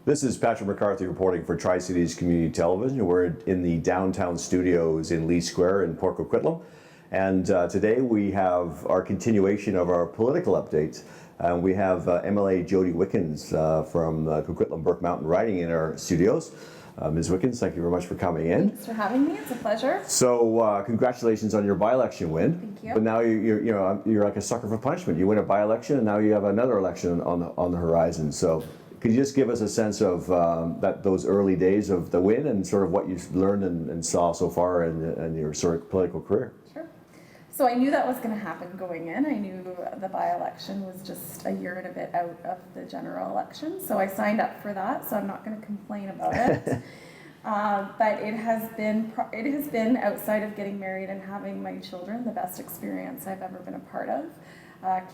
This is Patrick McCarthy reporting for Tri-Cities Community Television. We're in the downtown studios in Lee Square in Port Coquitlam. And today we have our continuation of our political updates. We have MLA Jodie Wickens from Coquitlam Burke Mountain Riding in our studios. Ms. Wickens, thank you very much for coming in. Thanks for having me. It's a pleasure. So congratulations on your by-election win. Thank you. But now you're like a sucker for punishment. You win a by-election and now you have another election on the horizon. So could you just give us a sense of those early days of the win and sort of what you've learned and saw so far in your sort of political career? Sure. So I knew that was going to happen going in. I knew the by-election was just a year and a bit out of the general election. So I signed up for that, so I'm not going to complain about it. But it has been, outside of getting married and having my children, the best experience I've ever been a part of.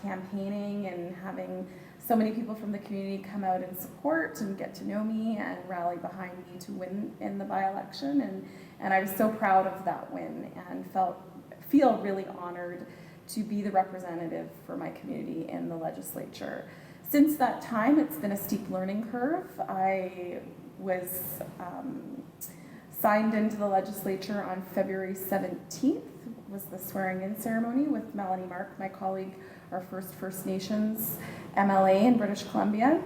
Campaigning and having so many people from the community come out and support and get to know me and rally behind me to win in the by-election, and I was so proud of that win and feel really honored to be the representative for my community in the legislature. Since that time, it's been a steep learning curve. I was signed into the legislature on February 17th, was the swearing-in ceremony with Melanie Mark, my colleague, our first First Nations MLA in British Columbia.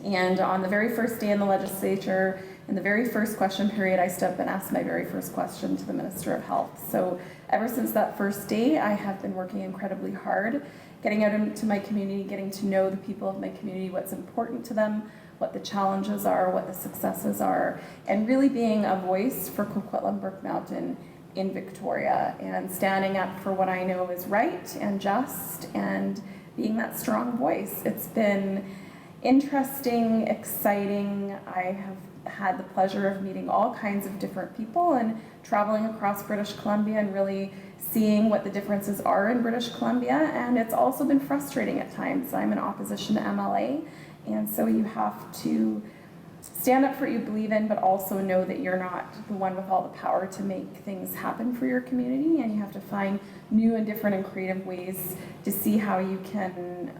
And on the very first day in the legislature, in the very first question period, I stood up and asked my very first question to the Minister of Health. So ever since that first day, I have been working incredibly hard, getting out into my community, getting to know the people of my community, what's important to them, what the challenges are, what the successes are, and really being a voice for Coquitlam Burke Mountain in Victoria and standing up for what I know is right and just and being that strong voice. It's been interesting, exciting. I have had the pleasure of meeting all kinds of different people and traveling across British Columbia and really seeing what the differences are in British Columbia, and it's also been frustrating at times. I'm in opposition to MLA, and so you have to stand up for what you believe in, but also know that you're not the one with all the power to make things happen for your community, and you have to find new and different and creative ways to see how you can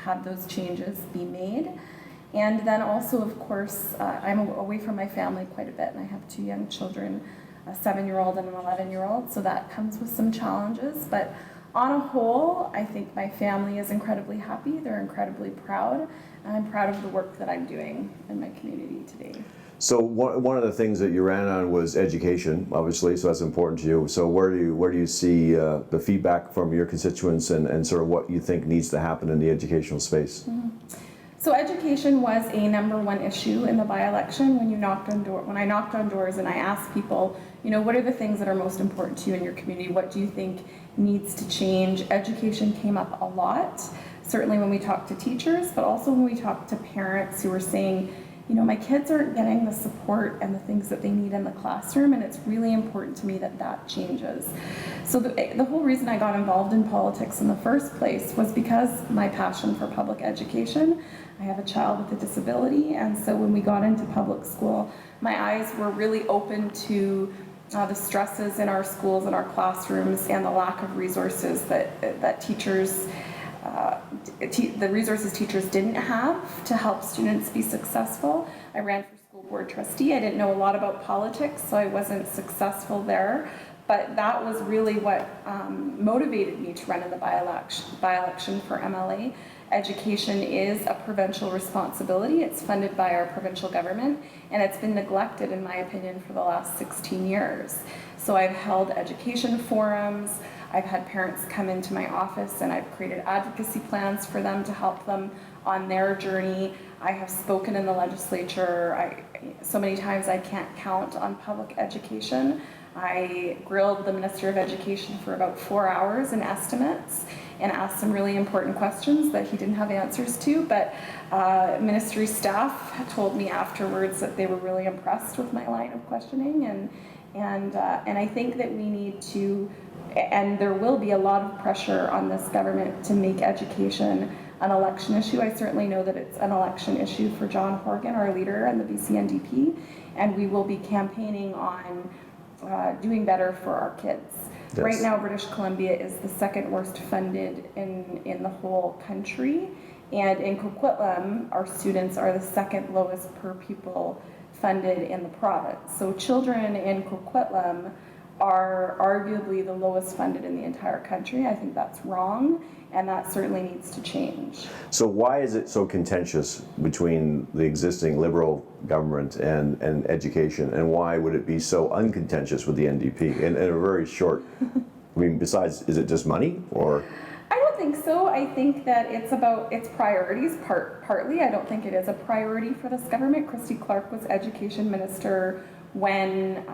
have those changes be made. And then also, of course, I'm away from my family quite a bit, and I have two young children, a 7-year-old and an 11-year-old, so that comes with some challenges. But on a whole, I think my family is incredibly happy. They're incredibly proud, and I'm proud of the work that I'm doing in my community today. So one of the things that you ran on was education, obviously, so that's important to you. So where do you see the feedback from your constituents and sort of what you think needs to happen in the educational space? Mm-hmm. So education was a #1 issue in the by-election. When I knocked on doors and I asked people, what are the things that are most important to you in your community? What do you think needs to change? Education came up a lot, certainly when we talked to teachers, but also when we talked to parents who were saying, my kids aren't getting the support and the things that they need in the classroom, and it's really important to me that changes. So the whole reason I got involved in politics in the first place was because my passion for public education. I have a child with a disability, and so when we got into public school, my eyes were really open to the stresses in our schools and our classrooms and the lack of resources that teachers the resources teachers didn't have to help students be successful. I ran for school board trustee. I didn't know a lot about politics, so I wasn't successful there. But that was really what motivated me to run in the by-election for MLA. Education is a provincial responsibility. It's funded by our provincial government, and it's been neglected, in my opinion, for the last 16 years. So I've held education forums. I've had parents come into my office and I've created advocacy plans for them to help them on their journey. I have spoken in the legislature so many times I can't count on public education. I grilled the Minister of Education for about 4 hours in estimates and asked some really important questions that he didn't have answers to, but ministry staff told me afterwards that they were really impressed with my line of questioning, and I think that we need to and there will be a lot of pressure on this government to make education an election issue. I certainly know that it's an election issue for John Horgan, our leader in the BC NDP, and we will be campaigning on doing better for our kids. Yes. Right now, British Columbia is the second worst funded in the whole country, and in Coquitlam, our students are the second lowest per pupil funded in the province. So children in Coquitlam are arguably the lowest funded in the entire country. I think that's wrong, and that certainly needs to change. So why is it so contentious between the existing Liberal government and education, and why would it be so uncontentious with the NDP in a very short, I mean, besides, is it just money, or? I don't think so. I think that it's about its priorities partly. I don't think it is a priority for this government. Christy Clark was education minister when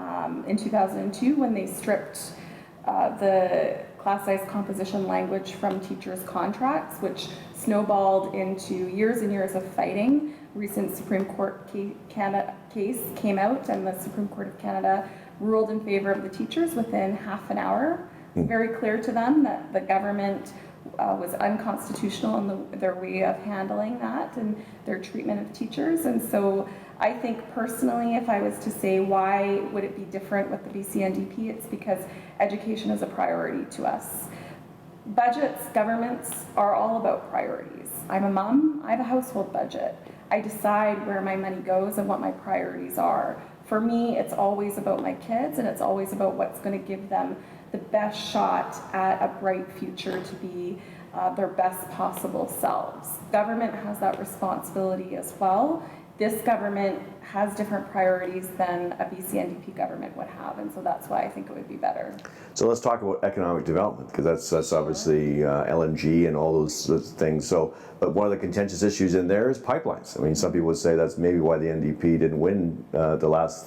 in 2002, when they stripped the class size composition language from teachers' contracts, which snowballed into years and years of fighting. Recent Supreme Court case came out, and the Supreme Court of Canada ruled in favor of the teachers within half an hour. It's very clear to them that the government was unconstitutional in their way of handling that and their treatment of teachers. And so I think personally, if I was to say why would it be different with the BC NDP, it's because education is a priority to us. Budgets, governments are all about priorities. I'm a mom, I have a household budget. I decide where my money goes and what my priorities are. For me, it's always about my kids, and it's always about what's going to give them the best shot at a bright future to be their best possible selves. Government has that responsibility as well. This government has different priorities than a BC NDP government would have, and so that's why I think it would be better. So let's talk about economic development, because that's obviously LNG and all those things. So, but one of the contentious issues in there is pipelines. I mean, some people would say that's maybe why the NDP didn't win the last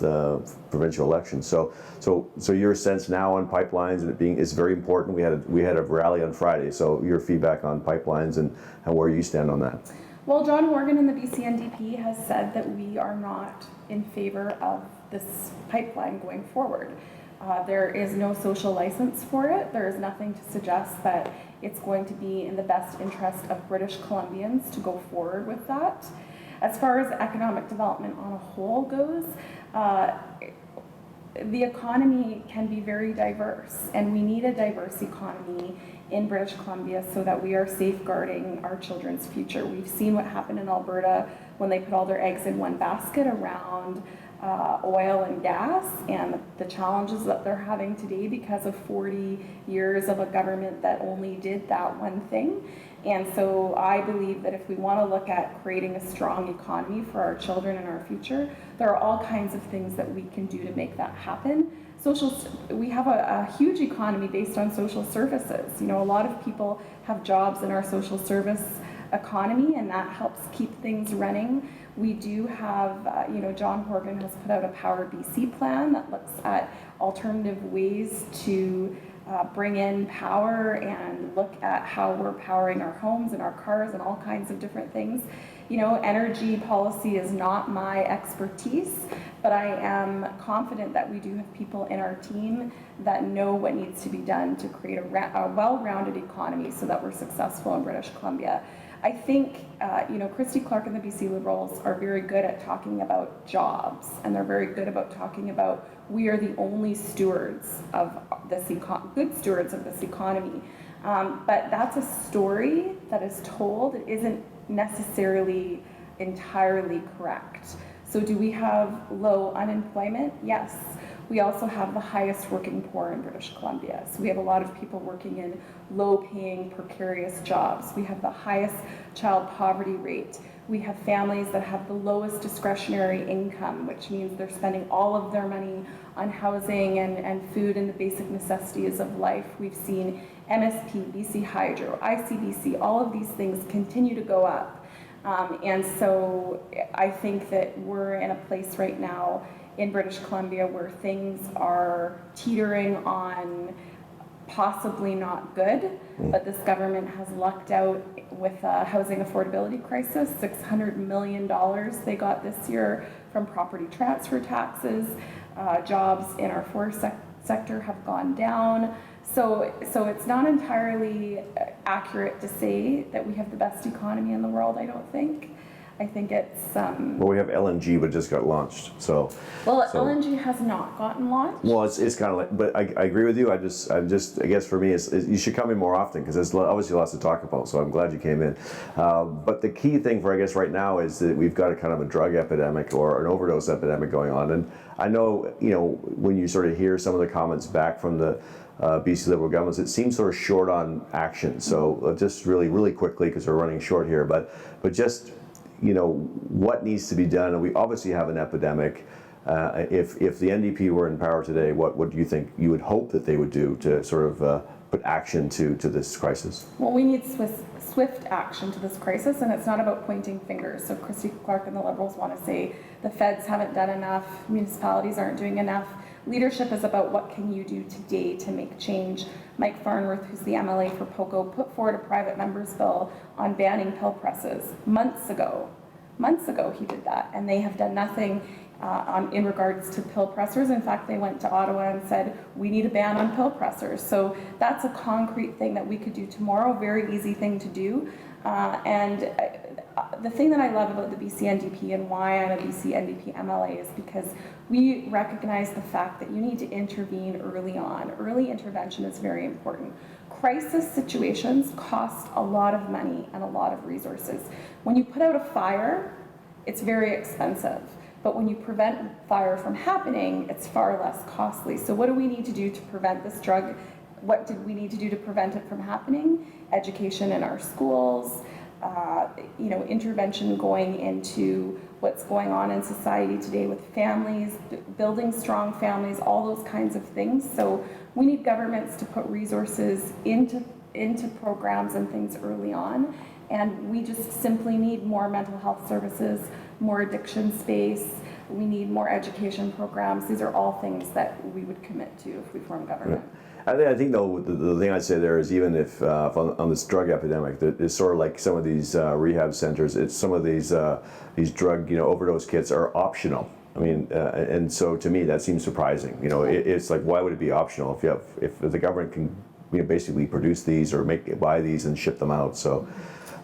provincial election. So your sense now on pipelines and it being is very important. We had a rally on Friday. So your feedback on pipelines and where you stand on that. Well, John Horgan in the BC NDP has said that we are not in favor of this pipeline going forward. There is no social license for it. There is nothing to suggest that it's going to be in the best interest of British Columbians to go forward with that. As far as economic development on a whole goes, the economy can be very diverse, and we need a diverse economy in British Columbia so that we are safeguarding our children's future. We've seen what happened in Alberta when they put all their eggs in one basket around oil and gas, and the challenges that they're having today because of 40 years of a government that only did that one thing. And so I believe that if we want to look at creating a strong economy for our children and our future, there are all kinds of things that we can do to make that happen. We have a huge economy based on social services. You know, a lot of people have jobs in our social service economy, and that helps keep things running. We do have, John Horgan has put out a Power BC plan that looks at alternative ways to bring in power and look at how we're powering our homes and our cars and all kinds of different things. You know, energy policy is not my expertise, but I am confident that we do have people in our team that know what needs to be done to create a well-rounded economy so that we're successful in British Columbia. I think, Christy Clark and the BC Liberals are very good at talking about jobs, and they're very good about talking about we are the only stewards of this good stewards of this economy. But that's a story that is told. It isn't necessarily entirely correct. So do we have low unemployment? Yes. We also have the highest working poor in British Columbia. So we have a lot of people working in low-paying, precarious jobs. We have the highest child poverty rate. We have families that have the lowest discretionary income, which means they're spending all of their money on housing and food and the basic necessities of life. We've seen MSP, BC Hydro, ICBC, all of these things continue to go up. And so I think that we're in a place right now in British Columbia where things are teetering on possibly not good, but this government has lucked out with a housing affordability crisis. $600 million they got this year from property transfer taxes. Jobs in our forest sector have gone down. So it's not entirely accurate to say that we have the best economy in the world, I don't think. I think it's... Well, we have LNG, but it just got launched, so... LNG has not gotten launched. Well, it's kind of like, but I agree with you. I guess for me, you should come in more often because there's obviously lots to talk about. So I'm glad you came in. But the key thing for I guess right now is that we've got a kind of a drug epidemic or an overdose epidemic going on. And I know, when you sort of hear some of the comments back from the BC Liberal governments, it seems sort of short on action. So just really quickly because we're running short here, but just what needs to be done? And we obviously have an epidemic. If the NDP were in power today, what do you think you would hope that they would do to sort of put action to this crisis? Well, we need swift action to this crisis, and it's not about pointing fingers. So Christy Clark and the Liberals want to say the feds haven't done enough, municipalities aren't doing enough. Leadership is about what can you do today to make change. Mike Farnworth, who's the MLA for POCO, put forward a private member's bill on banning pill presses months ago. Months ago he did that, and they have done nothing in regards to pill pressers. In fact, they went to Ottawa and said, we need a ban on pill pressers. So that's a concrete thing that we could do tomorrow, very easy thing to do. The thing that I love about the BC NDP and why I'm a BC NDP MLA is because we recognize the fact that you need to intervene early on. Early intervention is very important. Crisis situations cost a lot of money and a lot of resources. When you put out a fire, it's very expensive. But when you prevent fire from happening, it's far less costly. So what do we need to do to prevent this drug? What did we need to do to prevent it from happening? Education in our schools, intervention going into what's going on in society today with families, building strong families, all those kinds of things. So we need governments to put resources into programs and things early on. And we just simply need more mental health services, more addiction space. We need more education programs. These are all things that we would commit to if we form government. Yeah. I think though the thing I'd say there is even if on this drug epidemic, it's sort of like some of these rehab centers. It's some of these drug overdose kits are optional. I mean, and so to me that seems surprising. It's like, why would it be optional if the government can basically produce these or buy these and ship them out? So.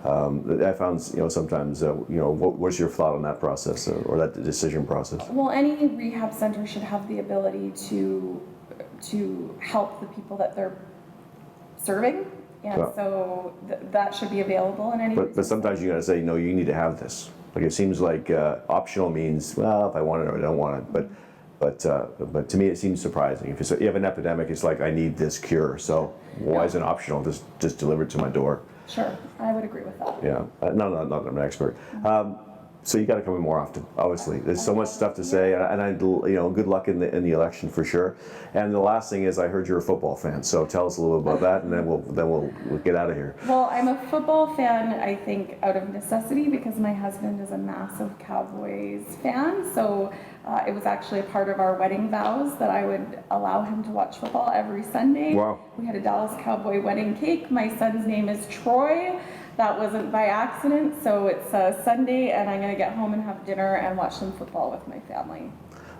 I found, sometimes, what's your thought on that process or that decision process? Well, any rehab center should have the ability to help the people that they're serving, and so that should be available in any. But sometimes you got to say, no, you need to have this. Like it seems like optional means, well, if I want it or I don't want it. But to me, it seems surprising. If you have an epidemic, it's like I need this cure. So why is it optional? Just deliver it to my door. Sure, I would agree with that. Yeah, not I'm an expert. So you got to come in more often. Obviously, there's so much stuff to say, and good luck in the election for sure. And the last thing is, I heard you're a football fan, so tell us a little about that, and then we'll get out of here. Well, I'm a football fan, I think, out of necessity because my husband is a massive Cowboys fan. So it was actually a part of our wedding vows that I would allow him to watch football every Sunday. Wow. We had a Dallas Cowboy wedding cake. My son's name is Troy. That wasn't by accident, so it's Sunday, and I'm going to get home and have dinner and watch some football with my family.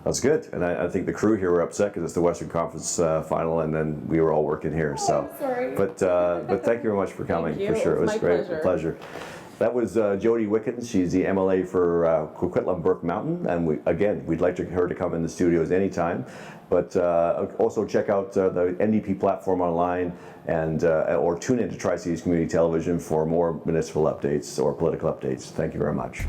That's good, and I think the crew here were upset because it's the Western Conference final, and then we were all working here. So, I'm sorry. But thank you very much for coming. Thank you. For sure, It was my great pleasure. That was Jodie Wickens. She's the MLA for Coquitlam Burke Mountain, and we'd like her to come in the studios anytime. But also check out the NDP platform online, and or tune into Tri-Cities Community Television for more municipal updates or political updates. Thank you very much.